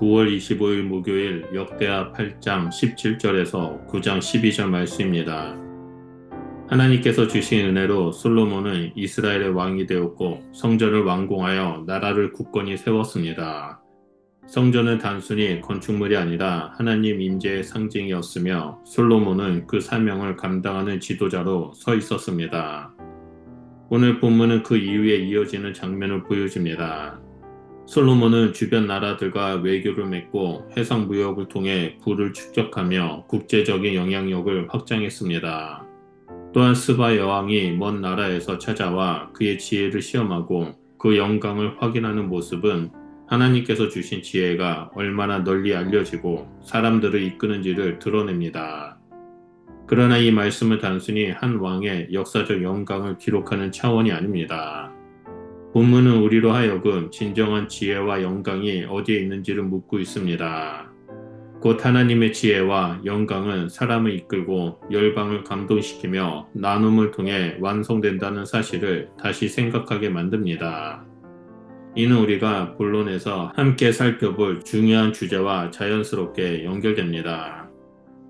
9월 25일 목요일 역대하 8장 17절에서 9장 12절 말씀입니다. 하나님께서 주신 은혜로 솔로몬은 이스라엘의 왕이 되었고 성전을 완공하여 나라를 굳건히 세웠습니다. 성전은 단순히 건축물이 아니라 하나님 임재의 상징이었으며 솔로몬은 그 사명을 감당하는 지도자로 서 있었습니다. 오늘 본문은 그 이후에 이어지는 장면을 보여줍니다. 솔로몬은 주변 나라들과 외교를 맺고 해상 무역을 통해 부를 축적하며 국제적인 영향력을 확장했습니다. 또한 스바 여왕이 먼 나라에서 찾아와 그의 지혜를 시험하고 그 영광을 확인하는 모습은 하나님께서 주신 지혜가 얼마나 널리 알려지고 사람들을 이끄는지를 드러냅니다. 그러나 이 말씀은 단순히 한 왕의 역사적 영광을 기록하는 차원이 아닙니다. 본문은 우리로 하여금 진정한 지혜와 영광이 어디에 있는지를 묻고 있습니다. 곧 하나님의 지혜와 영광은 사람을 이끌고 열방을 감동시키며 나눔을 통해 완성된다는 사실을 다시 생각하게 만듭니다. 이는 우리가 본론에서 함께 살펴볼 중요한 주제와 자연스럽게 연결됩니다.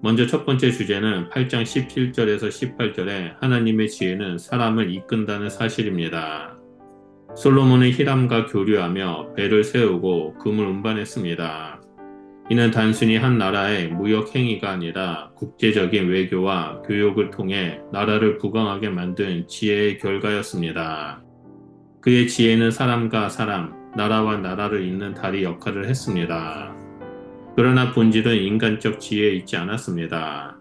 먼저 첫 번째 주제는 8장 17절에서 18절에 하나님의 지혜는 사람을 이끈다는 사실입니다. 솔로몬은 히람과 교류하며 배를 세우고 금을 운반했습니다. 이는 단순히 한 나라의 무역 행위가 아니라 국제적인 외교와 교역을 통해 나라를 부강하게 만든 지혜의 결과였습니다. 그의 지혜는 사람과 사람, 나라와 나라를 잇는 다리 역할을 했습니다. 그러나 본질은 인간적 지혜에 있지 않았습니다.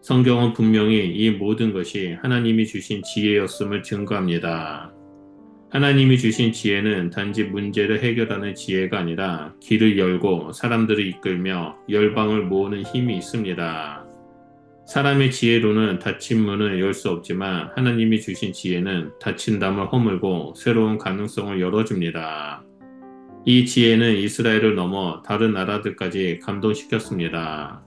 성경은 분명히 이 모든 것이 하나님이 주신 지혜였음을 증거합니다. 하나님이 주신 지혜는 단지 문제를 해결하는 지혜가 아니라 길을 열고 사람들을 이끌며 열방을 모으는 힘이 있습니다. 사람의 지혜로는 닫힌 문을 열 수 없지만 하나님이 주신 지혜는 닫힌 담을 허물고 새로운 가능성을 열어줍니다. 이 지혜는 이스라엘을 넘어 다른 나라들까지 감동시켰습니다.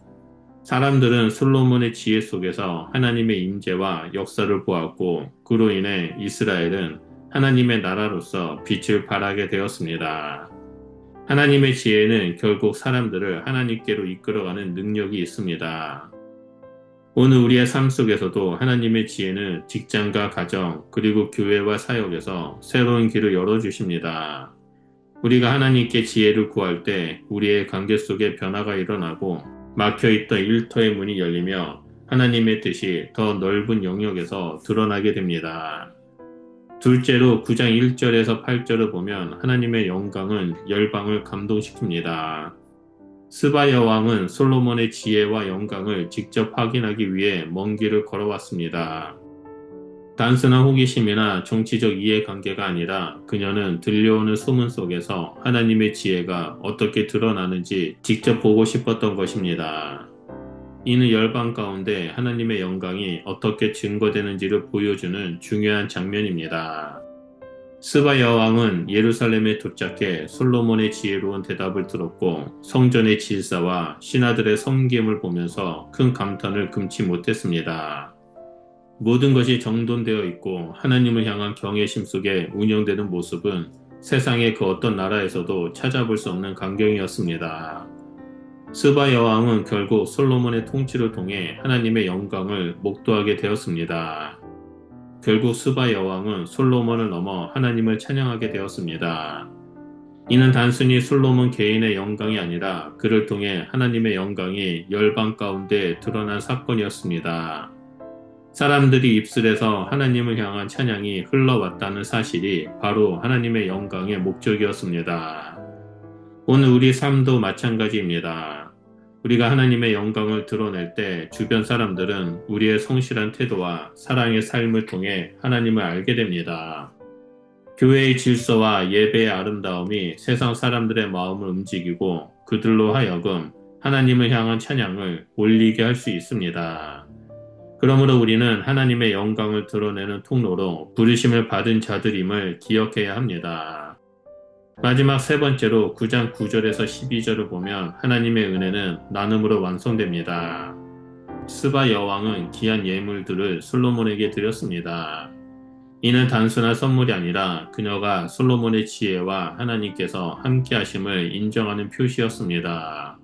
사람들은 솔로몬의 지혜 속에서 하나님의 임재와 역사를 보았고 그로 인해 이스라엘은 하나님의 나라로서 빛을 발하게 되었습니다. 하나님의 지혜는 결국 사람들을 하나님께로 이끌어가는 능력이 있습니다. 오늘 우리의 삶 속에서도 하나님의 지혜는 직장과 가정 그리고 교회와 사역에서 새로운 길을 열어주십니다. 우리가 하나님께 지혜를 구할 때 우리의 관계 속에 변화가 일어나고 막혀있던 일터의 문이 열리며 하나님의 뜻이 더 넓은 영역에서 드러나게 됩니다. 둘째로 9장 1절에서 8절을 보면 하나님의 영광은 열방을 감동시킵니다. 스바 여왕은 솔로몬의 지혜와 영광을 직접 확인하기 위해 먼 길을 걸어왔습니다. 단순한 호기심이나 정치적 이해관계가 아니라 그녀는 들려오는 소문 속에서 하나님의 지혜가 어떻게 드러나는지 직접 보고 싶었던 것입니다. 이는 열방 가운데 하나님의 영광이 어떻게 증거되는지를 보여주는 중요한 장면입니다. 스바 여왕은 예루살렘에 도착해 솔로몬의 지혜로운 대답을 들었고 성전의 질서와 신하들의 섬김을 보면서 큰 감탄을 금치 못했습니다. 모든 것이 정돈되어 있고 하나님을 향한 경외심 속에 운영되는 모습은 세상의 그 어떤 나라에서도 찾아볼 수 없는 광경이었습니다. 스바 여왕은 결국 솔로몬의 통치를 통해 하나님의 영광을 목도하게 되었습니다. 결국 스바 여왕은 솔로몬을 넘어 하나님을 찬양하게 되었습니다. 이는 단순히 솔로몬 개인의 영광이 아니라 그를 통해 하나님의 영광이 열방 가운데 드러난 사건이었습니다. 사람들이 입술에서 하나님을 향한 찬양이 흘러왔다는 사실이 바로 하나님의 영광의 목적이었습니다. 오늘 우리 삶도 마찬가지입니다. 우리가 하나님의 영광을 드러낼 때 주변 사람들은 우리의 성실한 태도와 사랑의 삶을 통해 하나님을 알게 됩니다. 교회의 질서와 예배의 아름다움이 세상 사람들의 마음을 움직이고 그들로 하여금 하나님을 향한 찬양을 올리게 할 수 있습니다. 그러므로 우리는 하나님의 영광을 드러내는 통로로 부르심을 받은 자들임을 기억해야 합니다. 마지막 세 번째로 9장 9절에서 12절을 보면 하나님의 은혜는 나눔으로 완성됩니다. 스바 여왕은 귀한 예물들을 솔로몬에게 드렸습니다. 이는 단순한 선물이 아니라 그녀가 솔로몬의 지혜와 하나님께서 함께 하심을 인정하는 표시였습니다.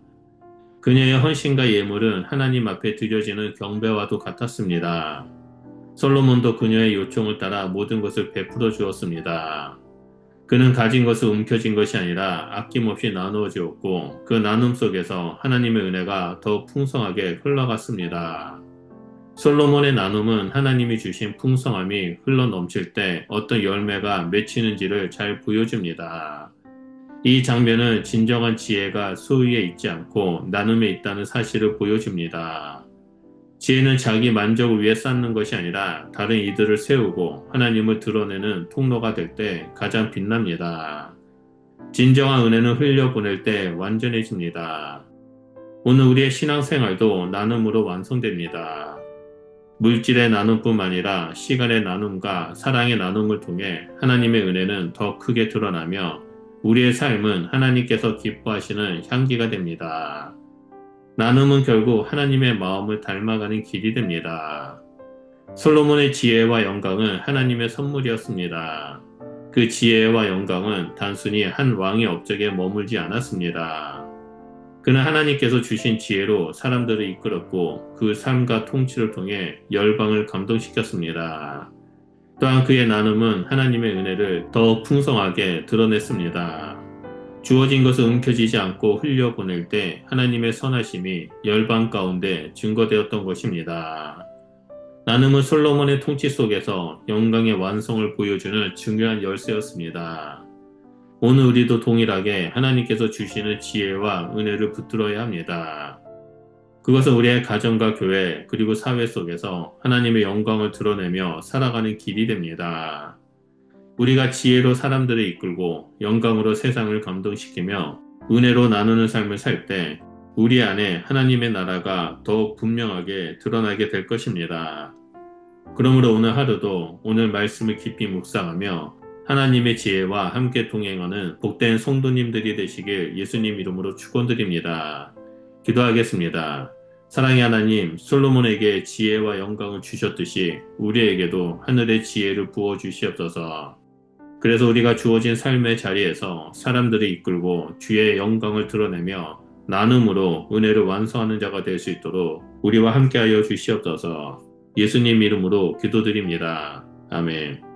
그녀의 헌신과 예물은 하나님 앞에 드려지는 경배와도 같았습니다. 솔로몬도 그녀의 요청을 따라 모든 것을 베풀어 주었습니다. 그는 가진 것을 움켜쥔 것이 아니라 아낌없이 나누어 주었고 그 나눔 속에서 하나님의 은혜가 더 풍성하게 흘러갔습니다. 솔로몬의 나눔은 하나님이 주신 풍성함이 흘러 넘칠 때 어떤 열매가 맺히는지를 잘 보여줍니다. 이 장면은 진정한 지혜가 소유에 있지 않고 나눔에 있다는 사실을 보여줍니다. 지혜는 자기 만족을 위해 쌓는 것이 아니라 다른 이들을 세우고 하나님을 드러내는 통로가 될 때 가장 빛납니다. 진정한 은혜는 흘려보낼 때 완전해집니다. 오늘 우리의 신앙생활도 나눔으로 완성됩니다. 물질의 나눔뿐만 아니라 시간의 나눔과 사랑의 나눔을 통해 하나님의 은혜는 더 크게 드러나며 우리의 삶은 하나님께서 기뻐하시는 향기가 됩니다. 나눔은 결국 하나님의 마음을 닮아가는 길이 됩니다. 솔로몬의 지혜와 영광은 하나님의 선물이었습니다. 그 지혜와 영광은 단순히 한 왕의 업적에 머물지 않았습니다. 그는 하나님께서 주신 지혜로 사람들을 이끌었고 그 삶과 통치를 통해 열방을 감동시켰습니다. 또한 그의 나눔은 하나님의 은혜를 더 풍성하게 드러냈습니다. 주어진 것을 움켜쥐지 않고 흘려보낼 때 하나님의 선하심이 열방 가운데 증거되었던 것입니다. 나눔은 솔로몬의 통치 속에서 영광의 완성을 보여주는 중요한 열쇠였습니다. 오늘 우리도 동일하게 하나님께서 주시는 지혜와 은혜를 붙들어야 합니다. 그것은 우리의 가정과 교회 그리고 사회 속에서 하나님의 영광을 드러내며 살아가는 길이 됩니다. 우리가 지혜로 사람들을 이끌고 영광으로 세상을 감동시키며 은혜로 나누는 삶을 살 때 우리 안에 하나님의 나라가 더욱 분명하게 드러나게 될 것입니다. 그러므로 오늘 하루도 오늘 말씀을 깊이 묵상하며 하나님의 지혜와 함께 동행하는 복된 성도님들이 되시길 예수님 이름으로 축원드립니다. 기도하겠습니다. 사랑의 하나님, 솔로몬에게 지혜와 영광을 주셨듯이 우리에게도 하늘의 지혜를 부어주시옵소서. 그래서 우리가 주어진 삶의 자리에서 사람들을 이끌고 주의 영광을 드러내며 나눔으로 은혜를 완성하는 자가 될 수 있도록 우리와 함께하여 주시옵소서. 예수님 이름으로 기도드립니다. 아멘.